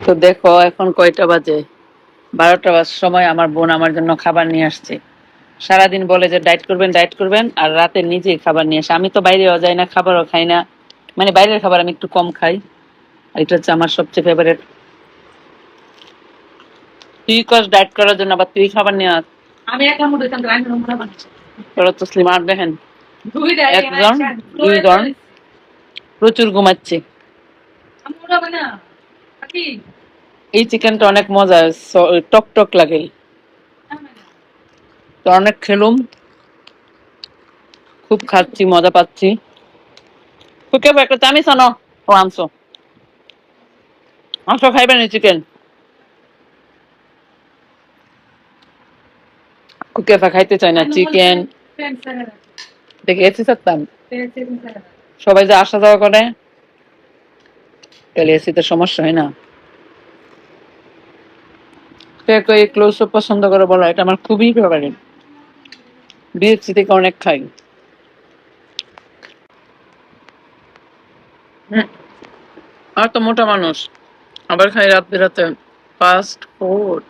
তো দেখো এখন কয়টা বাজে, 12টা বাজার সময় আমার বোন আমার জন্য খাবার নিয়ে আসছে। সারাদিন বলে যে ডায়েট করবেন ডায়েট করবেন, আর রাতে নিজেই খাবার নিয়ে আসে। আমি তো বাইরেও যাই না, খাবারও খাই না, মানে বাইরের খাবার আমি একটু কম খাই। আর এটা হচ্ছে আমার সবচেয়ে ফেভারিট। তুই কস ডায়েট করার জন্য, আবার তুই খাবার নিয়ে আস। আমি একা মুড়ি খান আমি মুড়া বানাচ্ছি তোরা তো স্লিম। আর দেখেন দুই দেয় একজন দুইজন প্রচুর ঘুমাচ্ছে। আমি মুড়া বানা কি এই চিকেনটা অনেক মজা, টক টক লাগে। তো অনেক খেলুম, খুব খাচ্ছি, মজা পাচ্ছি। তোকে একটা চামিচ আনো। ও আনছো, আসো খাইবেন এই চিকেন। কুকেফা খাইতে চায় না চিকেন দেখে এসে থাকতাম। সবাই যে আসা যাওয়া করে, তাহলে এসিতে সমস্যা হয় না। কে কে এই ক্লোজ পছন্দ করে বলো, এটা আমার খুবই ফেভারিট। বিএফসি থেকে অনেক খাই। আর তো মোটা মানুষ, আবার খাই রাত বিরাতে ফাস্ট ফুড।